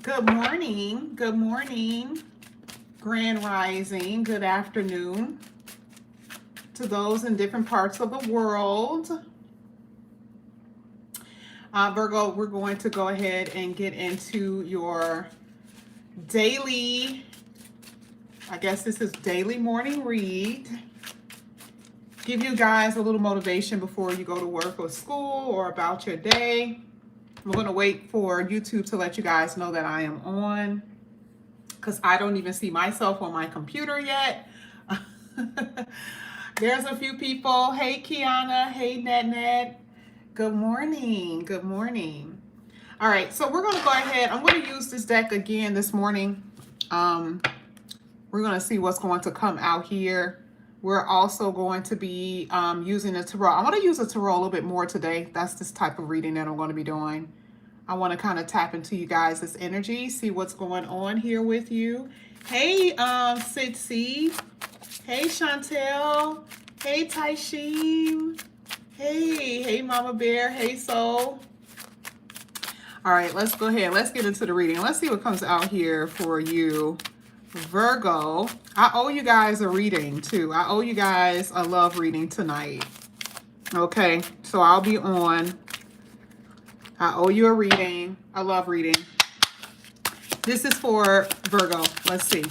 Good morning. Good morning. Grand Rising. Good afternoon to those in different parts of the world. Virgo, we're going to go ahead and get into your daily, I guess this is daily morning read. Give you guys a little motivation before you go to work or school or about your day. I'm going to wait for YouTube to let you guys know that I am on, because I don't even see myself on my computer yet. There's a few people. Hey, Kiana. Hey, Net. Good morning. Good morning. All right, so we're going to go ahead. I'm going to use this deck again this morning. We're going to see what's going to come out here. We're also going to be using a tarot. I'm going to use a tarot a little bit more today. That's this type of reading that I'm going to be doing. I want to kind of tap into you guys' energy, see what's going on here with you. Hey, Sitsi. Hey, Chantel. Hey, Taishim. Hey, Mama Bear. Hey, Soul. All right, let's go ahead. Let's get into the reading. Let's see what comes out here for you, Virgo. I owe you guys a reading, too. I owe you guys a love reading tonight. Okay, so I'll be on. I owe you a reading, a love reading. This is for Virgo. Let's see.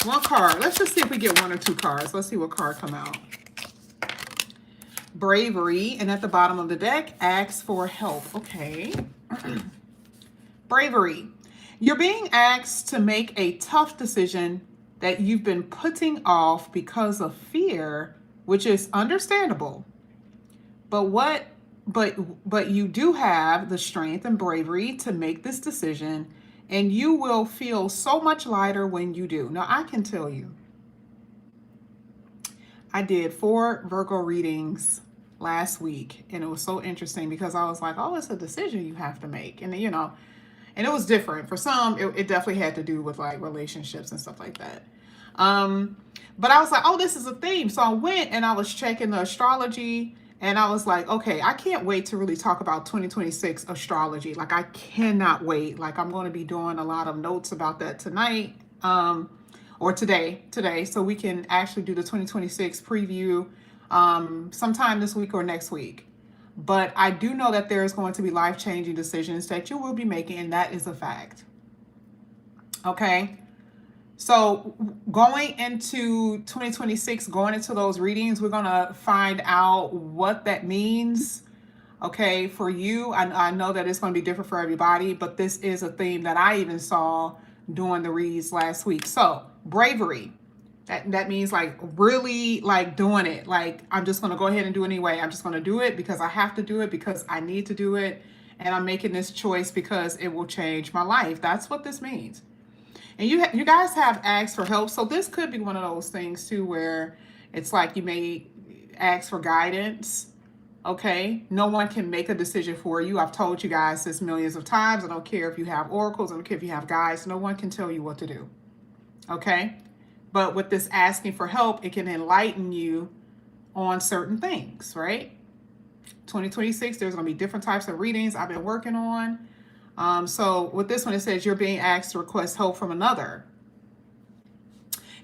One card. Let's just see if we get one or two cards. Let's see what card come out. Bravery. And at the bottom of the deck, ask for help. Okay. Bravery. You're being asked to make a tough decision that you've been putting off because of fear, which is understandable. But you do have the strength and bravery to make this decision, and you will feel so much lighter when you do. Now, I can tell you, I did 4 Virgo readings last week, and it was so interesting because I was like, oh, it's a decision you have to make. And, you know, and it was different. For some, it definitely had to do with like relationships and stuff like that. But I was like, oh, this is a theme. So I went and I was checking the astrology. And I was like, okay, I can't wait to really talk about 2026 astrology. Like, I cannot wait. Like, I'm going to be doing a lot of notes about that tonight, or today, so we can actually do the 2026 preview sometime this week or next week. But I do know that there's going to be life-changing decisions that you will be making, and that is a fact. Okay? So going into 2026, going into those readings, we're going to find out what that means, okay, for you. I know that it's going to be different for everybody, but this is a theme that I even saw during the reads last week. So bravery, that means like really like doing it. Like, I'm just going to go ahead and do it anyway. I'm just going to do it because I have to do it, because I need to do it. And I'm making this choice because it will change my life. That's what this means. And you guys have asked for help. So this could be one of those things too, where it's like you may ask for guidance. Okay. No one can make a decision for you. I've told you guys this millions of times. I don't care if you have oracles. I don't care if you have guides. No one can tell you what to do. Okay. But with this asking for help, it can enlighten you on certain things, right? 2026, there's going to be different types of readings I've been working on. So with this one, it says you're being asked to request help from another.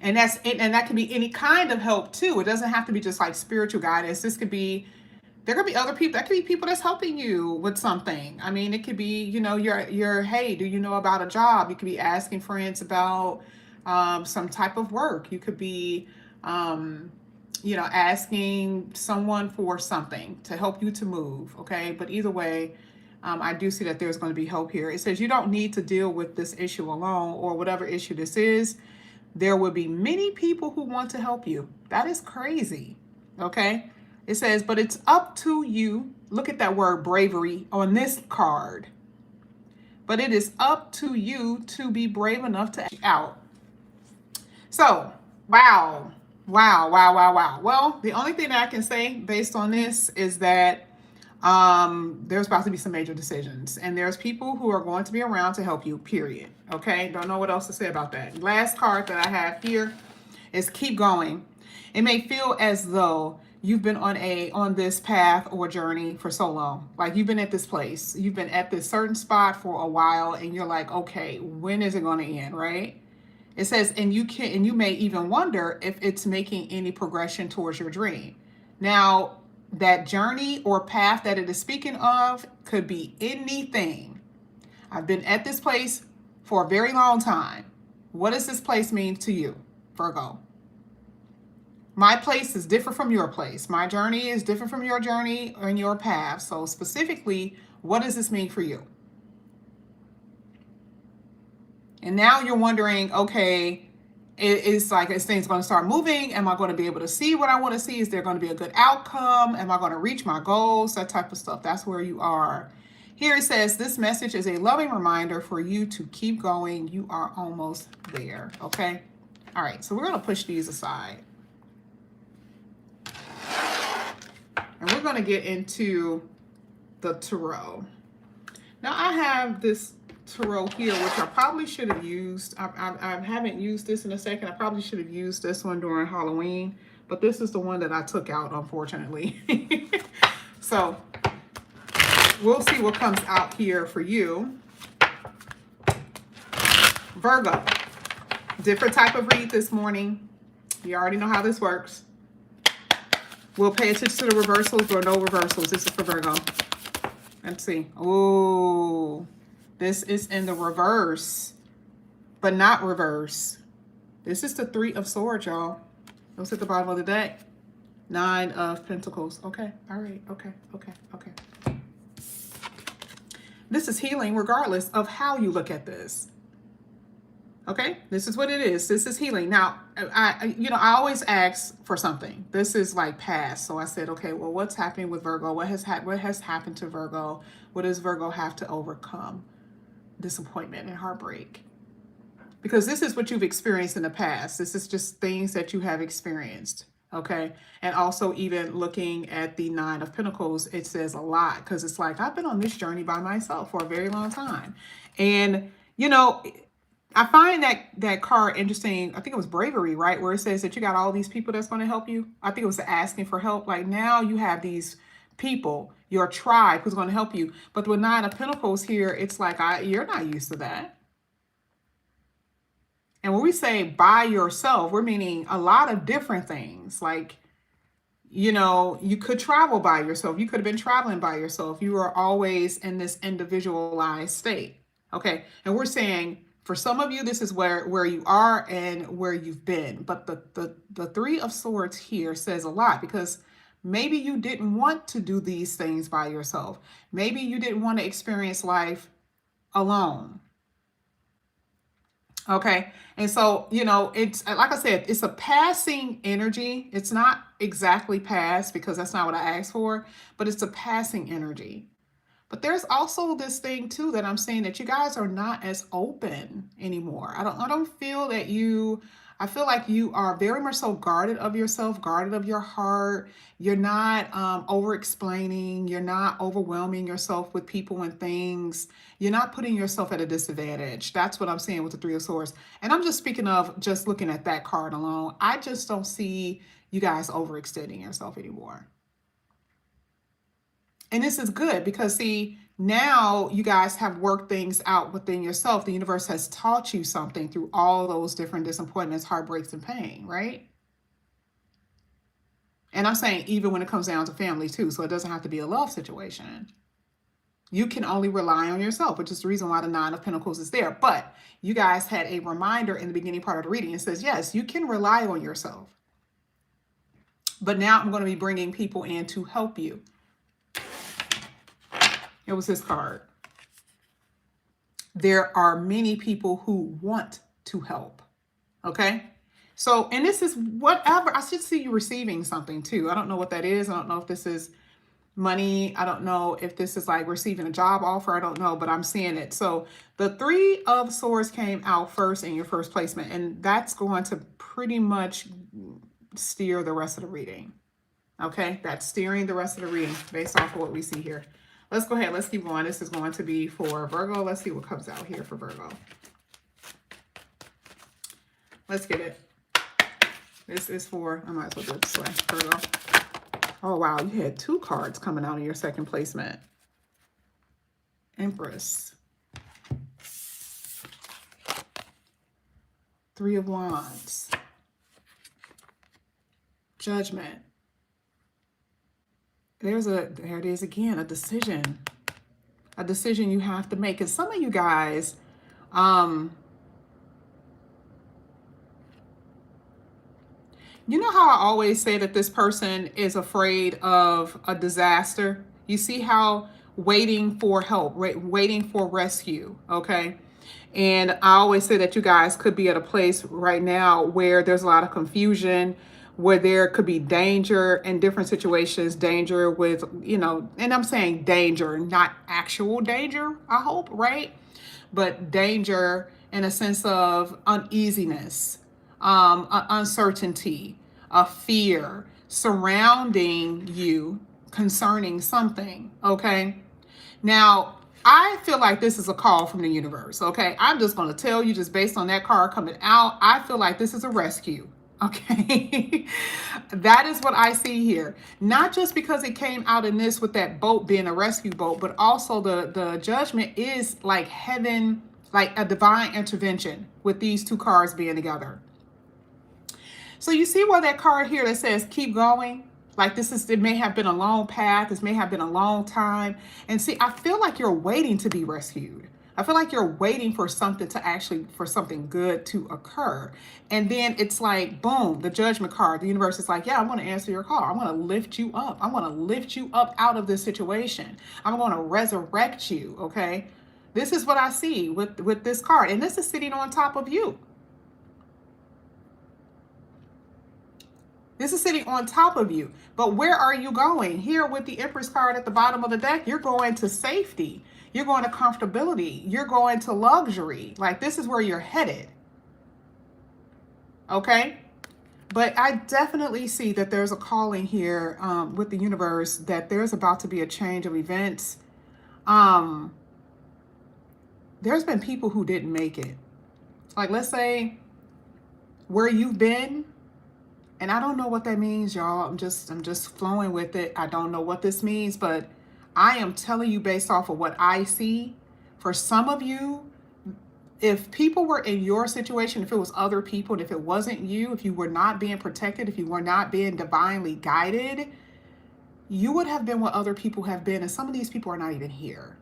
And that can be any kind of help too. It doesn't have to be just like spiritual guidance. There could be other people. That could be people that's helping you with something. I mean, it could be, you know, hey, do you know about a job? You could be asking friends about some type of work. You could be, you know, asking someone for something to help you to move. Okay. But either way, I do see that there's going to be help here. It says you don't need to deal with this issue alone, or whatever issue this is. There will be many people who want to help you. That is crazy. Okay. It says, but it's up to you. Look at that word bravery on this card. But it is up to you to be brave enough to act out. So, wow. Well, the only thing that I can say based on this is that there's about to be some major decisions, and there's people who are going to be around to help you, period. Okay. Don't know what else to say about that. Last card that I have here is keep going. It may feel as though you've been on this path or journey for so long. Like you've been at this place, you've been at this certain spot for a while, and you're like, okay, when is it going to end, right? It says, and you may even wonder if it's making any progression towards your dream. Now, that journey or path that it is speaking of could be anything. I've been at this place for a very long time. What does this place mean to you, Virgo? My place is different from your place. My journey is different from your journey and your path. So specifically, what does this mean for you? And now you're wondering, okay, it's like, is things going to start moving? Am I going to be able to see what I want to see? Is there going to be a good outcome? Am I going to reach my goals? That type of stuff. That's where you are. Here it says, this message is a loving reminder for you to keep going. You are almost there. Okay. All right. So we're going to push these aside. And we're going to get into the tarot. Now I have this tarot here, which I probably should have used. I haven't used this in a second. I probably should have used this one during Halloween, but this is the one that I took out, unfortunately. So we'll see what comes out here for you. Virgo, different type of read this morning. You already know how this works. We'll pay attention to the reversals or no reversals. This is for Virgo. Let's see. Oh, this is in the reverse, but not reverse. This is the 3 of Swords, y'all. Those at the bottom of the deck. 9 of Pentacles. Okay. All right. Okay. Okay. Okay. This is healing regardless of how you look at this. Okay, this is what it is. This is healing. Now, I always ask for something. This is like past. So I said, okay, well, what's happening with Virgo? What has happened to Virgo? What does Virgo have to overcome? Disappointment and heartbreak. Because this is what you've experienced in the past. This is just things that you have experienced. Okay. And also even looking at the 9 of Pentacles, it says a lot, because it's like, I've been on this journey by myself for a very long time. And, I find that card interesting. I think it was Bravery, right? Where it says that you got all these people that's going to help you. I think it was asking for help. Like now you have these people, your tribe, who's going to help you. But with 9 of Pentacles here, it's like, you're not used to that. And when we say by yourself, we're meaning a lot of different things. Like, you could travel by yourself. You could have been traveling by yourself. You are always in this individualized state. Okay. And we're saying, for some of you, this is where you are and where you've been. But the 3 of Swords here says a lot, because maybe you didn't want to do these things by yourself. Maybe you didn't want to experience life alone. Okay. And so, it's like I said, it's a passing energy. It's not exactly past, because that's not what I asked for, but it's a passing energy. But there's also this thing too that I'm saying, that you guys are not as open anymore. I don't feel that I feel like you are very much so guarded of yourself, guarded of your heart. You're not over explaining. You're not overwhelming yourself with people and things. You're not putting yourself at a disadvantage. That's what I'm saying with the 3 of Swords. And I'm just speaking of just looking at that card alone. I just don't see you guys overextending yourself anymore. And this is good because, see, now you guys have worked things out within yourself. The universe has taught you something through all those different disappointments, heartbreaks, and pain, right? And I'm saying even when it comes down to family too, so it doesn't have to be a love situation. You can only rely on yourself, which is the reason why the 9 of Pentacles is there. But you guys had a reminder in the beginning part of the reading. It says, yes, you can rely on yourself. But now I'm going to be bringing people in to help you. It was this card. There are many people who want to help. Okay. So, and this is whatever. I should see you receiving something too. I don't know what that is. I don't know if this is money. I don't know if this is like receiving a job offer. I don't know, but I'm seeing it. So the 3 of Swords came out first in your first placement, and that's going to pretty much steer the rest of the reading. Okay. That's steering the rest of the reading based off of what we see here. Let's go ahead. Let's keep going. This is going to be for Virgo. Let's see what comes out here for Virgo. Let's get it. This is for, I might as well do it this way, Virgo. Oh, wow. You had 2 cards coming out of your second placement. Empress. 3 of Wands. Judgment. There it is again, a decision. A decision you have to make. And some of you guys, you know how I always say that this person is afraid of a disaster? You see how waiting for help, waiting for rescue, okay? And I always say that you guys could be at a place right now where there's a lot of confusion, where there could be danger in different situations, danger with, you know, and I'm saying danger, not actual danger, I hope, right? But danger in a sense of uneasiness, uncertainty, a fear surrounding you concerning something, okay? Now, I feel like this is a call from the universe, okay? I'm just going to tell you, just based on that card coming out, I feel like this is a rescue, okay? That is what I see here. Not just because it came out in this with that boat being a rescue boat, but also the judgment is like heaven, like a divine intervention with these 2 cards being together. So you see where that card here that says keep going? Like it may have been a long path. This may have been a long time. And see, I feel like you're waiting to be rescued. I feel like you're waiting for something for something good to occur. And then it's like, boom, the judgment card. The universe is like, yeah, I'm going to answer your call. I'm going to lift you up. I'm going to lift you up out of this situation. I'm going to resurrect you, okay? This is what I see with this card. And this is sitting on top of you. This is sitting on top of you. But where are you going? Here with the Empress card at the bottom of the deck, you're going to safety. You're going to comfortability. You're going to luxury. Like this is where you're headed. Okay? But I definitely see that there's a calling here with the universe that there's about to be a change of events. There's been people who didn't make it. Like let's say where you've been, and I don't know what that means, y'all. I'm just flowing with it. I don't know what this means, but I am telling you based off of what I see. For some of you, if people were in your situation, if it was other people, and if it wasn't you, if you were not being protected, if you were not being divinely guided, you would have been what other people have been. And some of these people are not even here.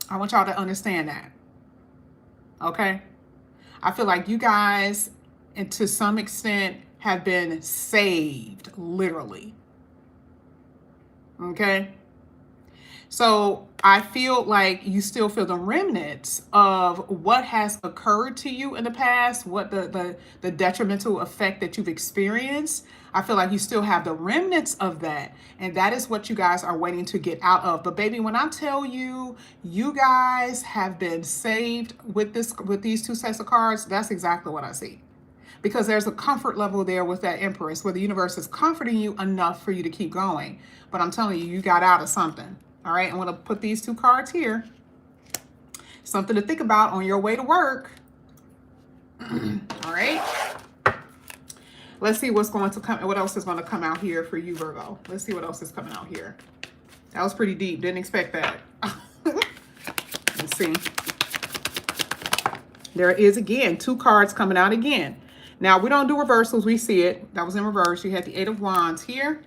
I want y'all to understand that. Okay? I feel like you guys, and to some extent, have been saved, literally. Okay? So I feel like you still feel the remnants of what has occurred to you in the past, what the detrimental effect that you've experienced. I feel like you still have the remnants of that. And that is what you guys are waiting to get out of. But baby, when I tell you, you guys have been saved with these 2 sets of cards, that's exactly what I see. Because there's a comfort level there with that Empress where the universe is comforting you enough for you to keep going. But I'm telling you, you got out of something. All right, I'm going to put these 2 cards here. Something to think about on your way to work. All right. Let's see what's going to come. What else is going to come out here for you, Virgo? Let's see what else is coming out here. That was pretty deep. Didn't expect that. Let's see. There is again 2 cards coming out again. Now, we don't do reversals. We see it. That was in reverse. You had the 8 of Wands here.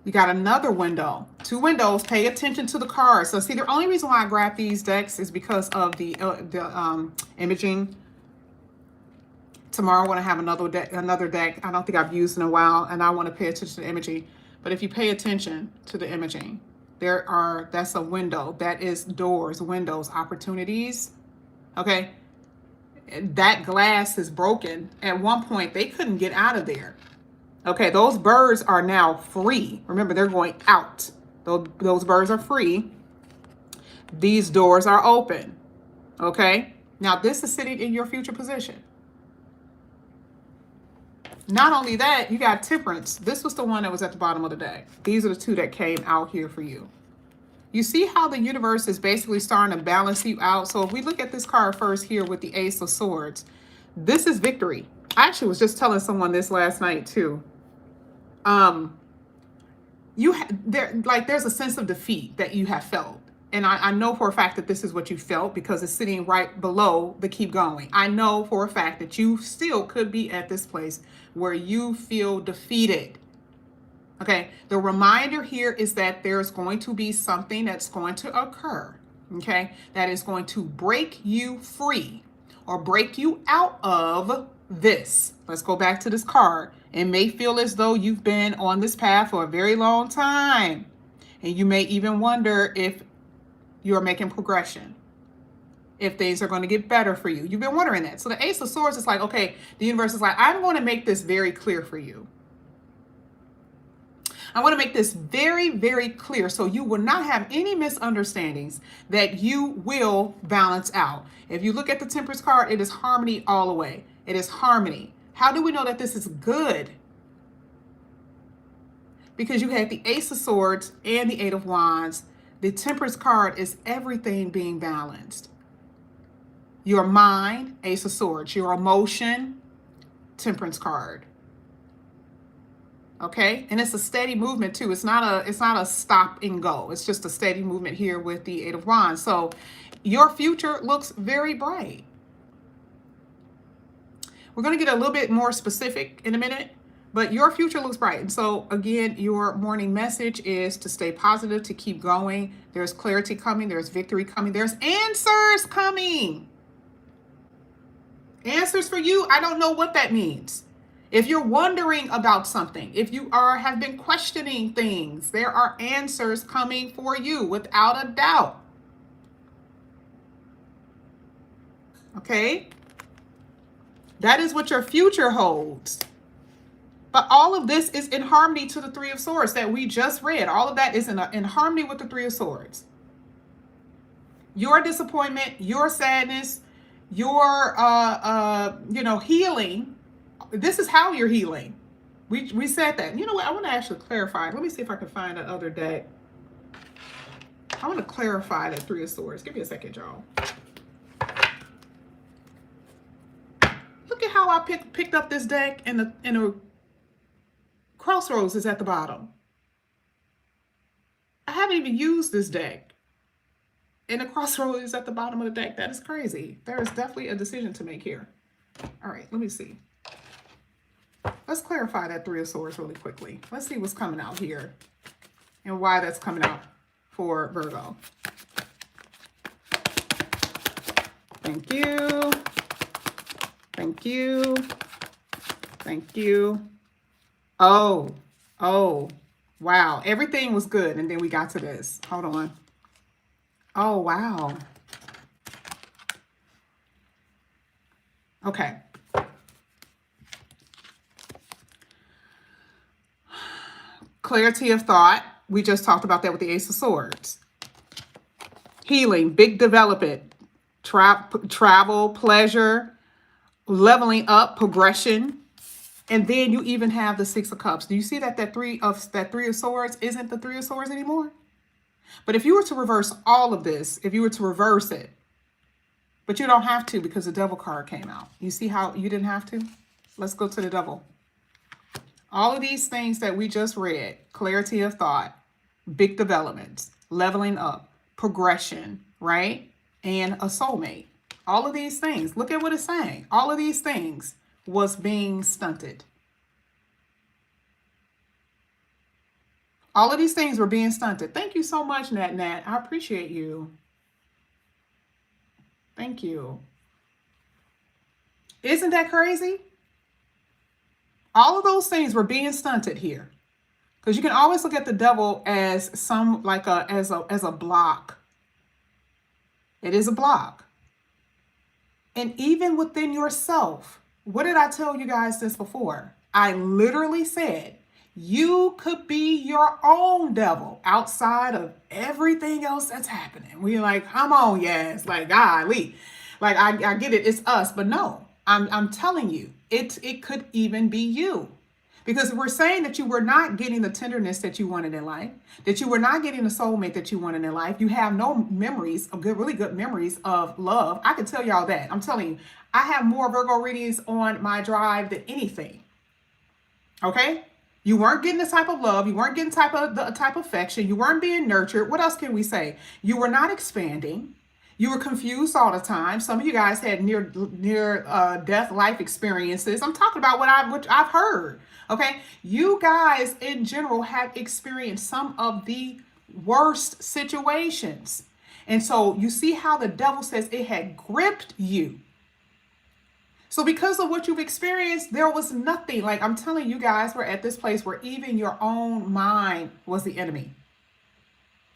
You got another window. 2 windows. Pay attention to the cards. So, see, the only reason why I grabbed these decks is because of the imaging. Tomorrow, I want to have another deck. I don't think I've used in a while, and I want to pay attention to the imaging. But if you pay attention to the imaging, that's a window. That is doors, windows, opportunities. Okay? That glass is broken. At one point, they couldn't get out of there. Okay, those birds are now free. Remember, they're going out. Those birds are free. These doors are open. Okay? Now, this is sitting in your future position. Not only that, you got Temperance. This was the one that was at the bottom of the deck. These are the 2 that came out here for you. You see how the universe is basically starting to balance you out? So if we look at this card first here with the Ace of Swords, this is victory. I actually was just telling someone this last night too. Um, there's a sense of defeat that you have felt. And I know for a fact that this is what you felt because it's sitting right below the keep going. I know for a fact that you still could be at this place where you feel defeated. Okay, the reminder here is that there's going to be something that's going to occur, okay, that is going to break you free or break you out of this. Let's go back to this card. It may feel as though you've been on this path for a very long time, and you may even wonder if you're making progression, if things are going to get better for you. You've been wondering that. So the Ace of Swords is like, okay, the universe is like, I'm going to make this very clear for you. I want to make this very, very clear so you will not have any misunderstandings, that you will balance out. If you look at the Temperance card, it is harmony all the way. It is harmony. How do we know that this is good? Because you had the Ace of Swords and the Eight of Wands. The Temperance card is everything being balanced. Your mind, Ace of Swords. Your emotion, Temperance card. Okay, and it's a steady movement too. It's not a stop and go. It's just a steady movement here with the Eight of Wands. So your future looks very bright. We're going to get a little bit more specific in a minute, but your future looks bright. And so again, your morning message is to stay positive, to keep going. There's clarity coming. There's victory coming. There's answers coming. Answers for you. I don't know what that means. If you're wondering about something, if you have been questioning things, there are answers coming for you without a doubt. Okay? That is what your future holds. But all of this is in harmony to the Three of Swords that we just read. All of that is in harmony with the Three of Swords. Your disappointment, your sadness, your healing. This is how you're healing. We said that. You know what? I want to actually clarify. Let me see if I can find that other deck. I want to clarify that Three of Swords. Give me a second, y'all. Look at how I picked up this deck, and the crossroads is at the bottom. I haven't even used this deck, and the crossroads is at the bottom of the deck. That is crazy. There is definitely a decision to make here. All right, let me see. Let's clarify that Three of Swords really quickly. Let's see what's coming out here and why that's coming out for Virgo. Thank you. Thank you. Thank you. Oh, wow. Everything was good. And then we got to this. Hold on. Oh, wow. Okay. Clarity of thought. We just talked about that with the Ace of Swords. Healing, big development, travel, pleasure, leveling up, progression. And then you even have the Six of Cups. Do you see that Three of Swords isn't the Three of Swords anymore? But if you were to reverse all of this, if you were to reverse it, but you don't have to because the Devil card came out. You see how you didn't have to? Let's go to the Devil. All of these things that we just read, clarity of thought, big developments, leveling up, progression, right? And a soulmate. All of these things, look at what it's saying. All of these things was being stunted. All of these things were being stunted. Thank you so much, Nat. I appreciate you. Thank you. Isn't that crazy? All of those things were being stunted here. Because you can always look at the Devil as as a block. It is a block. And even within yourself, what did I tell you guys this before? I literally said, you could be your own devil outside of everything else that's happening. We're like, come on, yes, like, golly. Like, I get it, it's us. But no, I'm telling you, it could even be you. Because we're saying that you were not getting the tenderness that you wanted in life, that you were not getting the soulmate that you wanted in life. You have no memories of good, really good memories of love. I can tell y'all that. I'm telling you, I have more Virgo readings on my drive than anything. Okay? You weren't getting the type of love. You weren't getting the type of affection. You weren't being nurtured. What else can we say? You were not expanding. You were confused all the time. Some of you guys had near death life experiences. I'm talking about what I've heard. Okay, you guys in general have experienced some of the worst situations, and so you see how the devil says it had gripped you. So because of what you've experienced, there was nothing. Like I'm telling you guys, we're at this place where even your own mind was the enemy.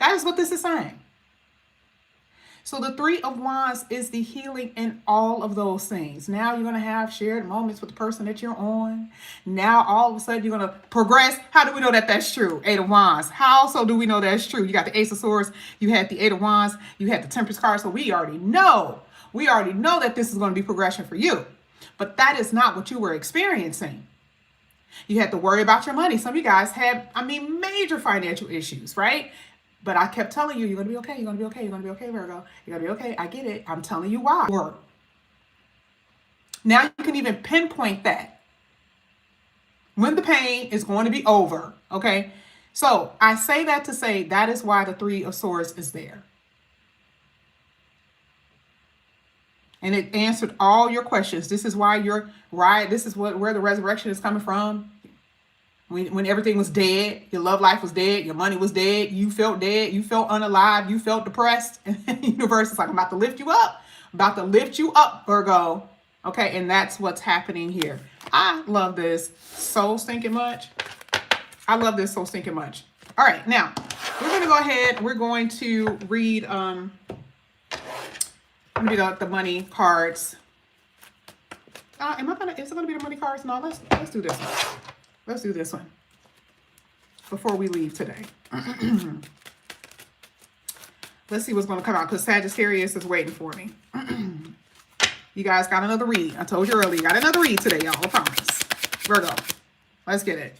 That is what this is saying. So the Three of Wands is the healing in all of those things. Now you're going to have shared moments with the person that you're on. Now all of a sudden you're going to progress. How do we know that that's true? Eight of Wands. How also do we know that's true? You got the Ace of Swords. You had the Eight of Wands. You had the Temperance card. So we already know. We already know that this is going to be progression for you. But that is not what you were experiencing. You had to worry about your money. Some of you guys had, major financial issues, right? But I kept telling you, you're going to be okay. You're going to be okay. You're going to be okay, Virgo. You're going to be okay. I get it. I'm telling you why. Now you can even pinpoint that. When the pain is going to be over, okay? So I say that to say that is why the Three of Swords is there. And it answered all your questions. This is why you're right. This is where the resurrection is coming from. When everything was dead, your love life was dead, your money was dead, you felt dead, you felt unalive, you felt depressed. And the universe is like, I'm about to lift you up. I'm about to lift you up, Virgo. Okay, and that's what's happening here. I love this so stinking much. I love this so stinking much. All right, now we're going to go ahead. We're going to read the money cards. Is it going to be the money cards? No, let's do this one. Let's do this one before we leave today. Let's see what's going to come out because Sagittarius is waiting for me. You guys got another read. I told you earlier, you got another read today, y'all. I promise. Virgo, let's get it.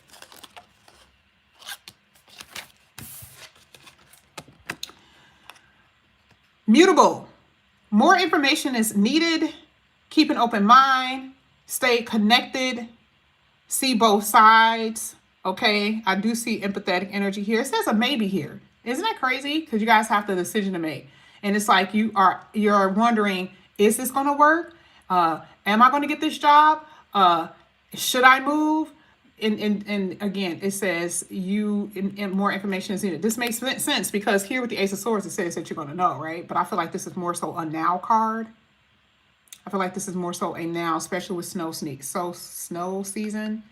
Mutable. More information is needed. Keep an open mind. Stay connected. See both sides. Okay. I do see empathetic energy here. It says a maybe here. Isn't that crazy? Because you guys have the decision to make. And it's like you're wondering, is this going to work? Am I going to get this job? Should I move? And again, it says more information is needed. This makes sense because here with the Ace of Swords, it says that you're going to know, right? But I feel like this is more so a now card. I feel like this is more so a now, especially with snow season.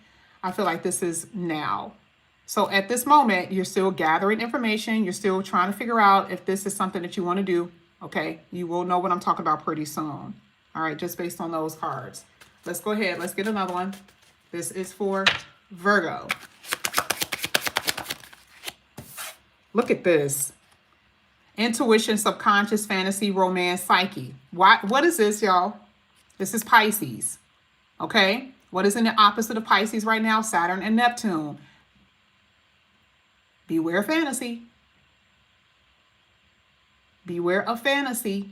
I feel like this is now. So at this moment, you're still gathering information. You're still trying to figure out if this is something that you want to do. Okay. You will know what I'm talking about pretty soon. All right. Just based on those cards. Let's go ahead. Let's get another one. This is for Virgo. Look at this. Intuition, subconscious, fantasy, romance, psyche. What is this, y'all? This is Pisces. Okay. What is in the opposite of Pisces right now? Saturn and Neptune. Beware fantasy. Beware of fantasy.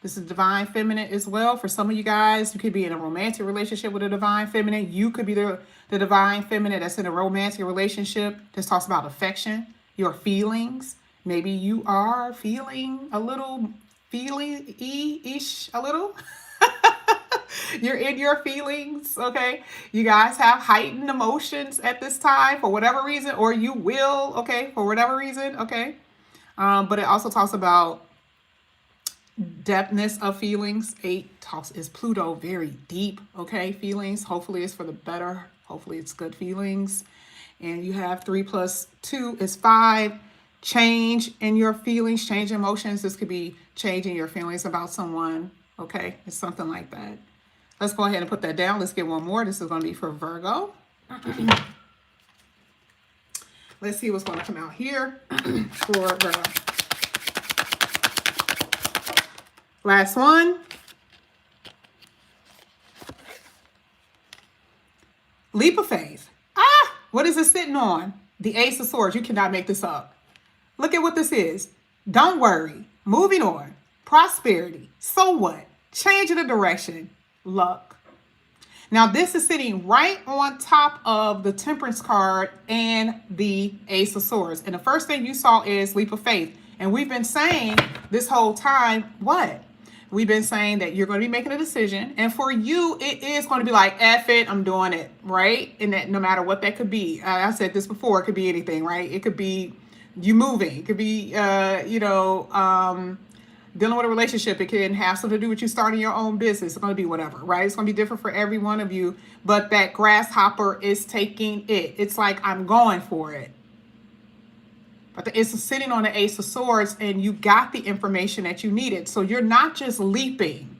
This is divine feminine as well. For some of you guys, you could be in a romantic relationship with a divine feminine. You could be the divine feminine that's in a romantic relationship. This talks about affection, your feelings. Maybe you are feeling a little feely-ish, a little. You're in your feelings, okay? You guys have heightened emotions at this time for whatever reason, or you will, okay, for whatever reason, okay? But it also talks about depthness of feelings. 8 is Pluto, very deep, okay? Feelings, hopefully it's for the better. Hopefully it's good feelings. And you have 3 plus 2 is 5. Change in your feelings, change emotions. This could be changing your feelings about someone, okay? It's something like that. Let's go ahead and put that down. Let's get one more. This is going to be for Virgo. Let's see what's going to come out here for Virgo. Last one. Leap of faith. What is it sitting on? The Ace of Swords. You cannot make this up. Look at what this is. Don't worry. Moving on. Prosperity. So what? Change of the direction. Luck. Now, this is sitting right on top of the Temperance card and the Ace of Swords. And the first thing you saw is leap of faith. And we've been saying this whole time, what? We've been saying that you're going to be making a decision. And for you, it is going to be like, F it, I'm doing it, right? And that no matter what that could be. I said this before, it could be anything, right? It could be you moving. It could be, dealing with a relationship. It can have something to do with you starting your own business. It's going to be whatever, right? It's going to be different for every one of you. But that grasshopper is taking it. It's like, I'm going for it. But it's sitting on the Ace of Swords, and you got the information that you needed. So you're not just leaping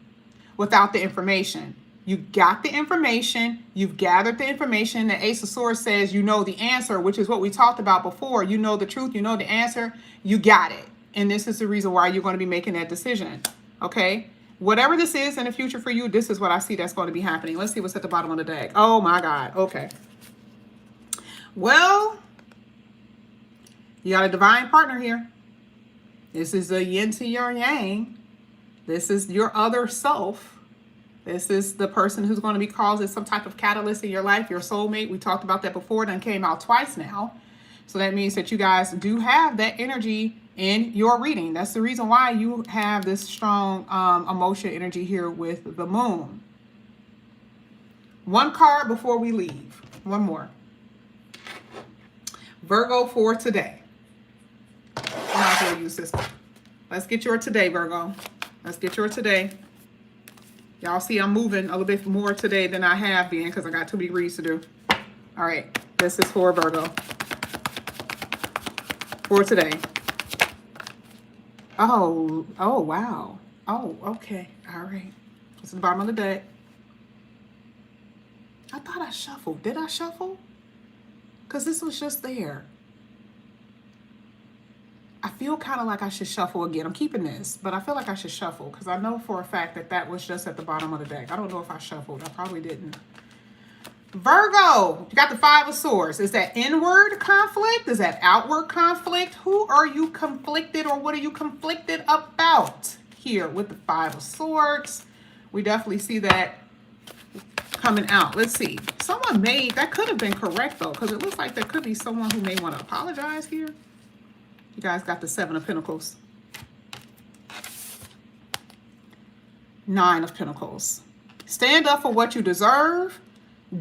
without the information. You got the information. You've gathered the information. The Ace of Swords says you know the answer, which is what we talked about before. You know the truth. You know the answer. You got it. And this is the reason why you're going to be making that decision. Okay? Whatever this is in the future for you, this is what I see that's going to be happening. Let's see what's at the bottom of the deck. Oh, my God. Okay. Well, you got a divine partner here. This is a yin to your yang. This is your other self. This is the person who's going to be causing some type of catalyst in your life, your soulmate. We talked about that before. It done came out twice now. So that means that you guys do have that energy in your reading. That's the reason why you have this strong emotion energy here with the moon. One card before we leave. One more. Virgo for today. I'm not going to use this one. Let's get your today, Virgo. Let's get your today. Y'all see I'm moving a little bit more today than I have been because I got too many reads to do. All right. This is for Virgo. For today. Oh, wow. Oh, okay. All right. It's at the bottom of the deck. I thought I shuffled. Did I shuffle? Because this was just there. I feel kind of like I should shuffle again. I'm keeping this, but I feel like I should shuffle because I know for a fact that that was just at the bottom of the deck. I don't know if I shuffled. I probably didn't. Virgo, you got the Five of Swords. Is that inward conflict? Is that outward conflict? Who are you conflicted, or what are you conflicted about here with the Five of Swords? We definitely see that coming out. Let's see. Someone that could have been correct though, because it looks like there could be someone who may want to apologize here. You guys got the Seven of Pentacles. Nine of Pentacles. Stand up for what you deserve.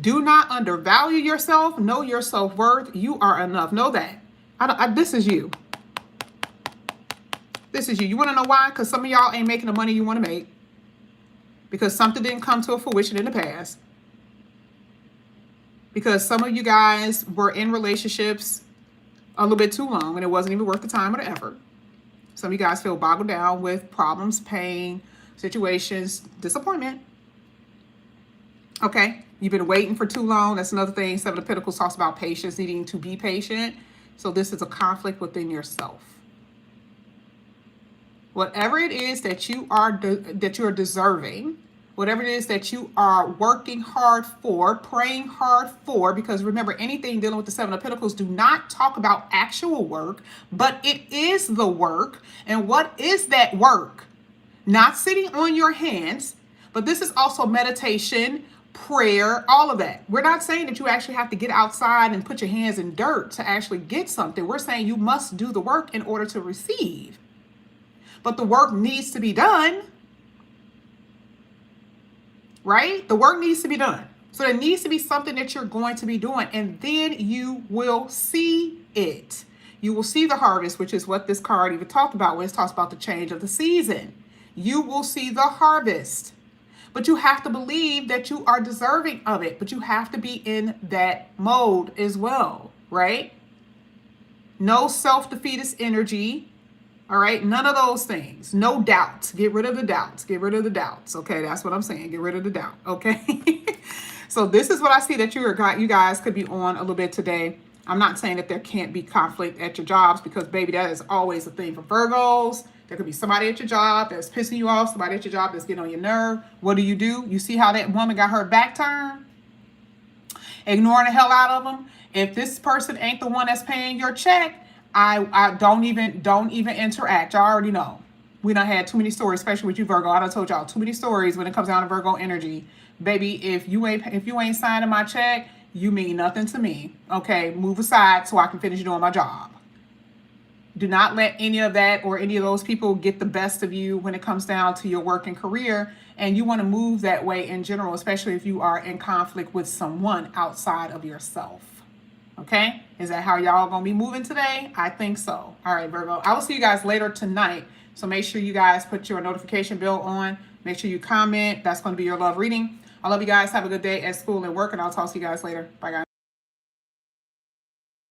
Do not undervalue yourself. Know your self-worth. You are enough. Know that. This is you. This is you. You want to know why? Because some of y'all ain't making the money you want to make. Because something didn't come to a fruition in the past. Because some of you guys were in relationships a little bit too long and it wasn't even worth the time or the effort. Some of you guys feel boggled down with problems, pain, situations, disappointment. Okay, you've been waiting for too long. That's another thing. Seven of Pentacles talks about patience, needing to be patient. So this is a conflict within yourself. Whatever it is that you are deserving, whatever it is that you are working hard for, praying hard for, because remember, anything dealing with the Seven of Pentacles do not talk about actual work, but it is the work. And what is that work? Not sitting on your hands, but this is also meditation, prayer, all of that. We're not saying that you actually have to get outside and put your hands in dirt to actually get something. We're saying you must do the work in order to receive. But the work needs to be done. Right? The work needs to be done. So there needs to be something that you're going to be doing, and then you will see it. You will see the harvest, which is what this card even talked about when it talks about the change of the season. You will see the harvest. But you have to believe that you are deserving of it. But you have to be in that mode as well, right? No self-defeatist energy. All right, none of those things. No doubts. Get rid of the doubts. Get rid of the doubts. Okay, that's what I'm saying. Get rid of the doubt. Okay. So this is what I see that you guys could be on a little bit today. I'm not saying that there can't be conflict at your jobs, because baby, that is always a thing for Virgos. There could be somebody at your job that's pissing you off, somebody at your job that's getting on your nerve. What do? You see how that woman got her back turned? ignoring the hell out of them. If this person ain't the one that's paying your check, I don't even interact. Y'all already know. We done had too many stories, especially with you, Virgo. I done told y'all too many stories when it comes down to Virgo energy. Baby, if you ain't signing my check, you mean nothing to me. Okay, move aside so I can finish doing my job. Do not let any of that or any of those people get the best of you when it comes down to your work and career. And you want to move that way in general, especially if you are in conflict with someone outside of yourself. Okay? Is that how y'all gonna be moving today? I think so. All right, Virgo. I will see you guys later tonight. So make sure you guys put your notification bell on. Make sure you comment. That's going to be your love reading. I love you guys. Have a good day at school and work, and I'll talk to you guys later. Bye, guys.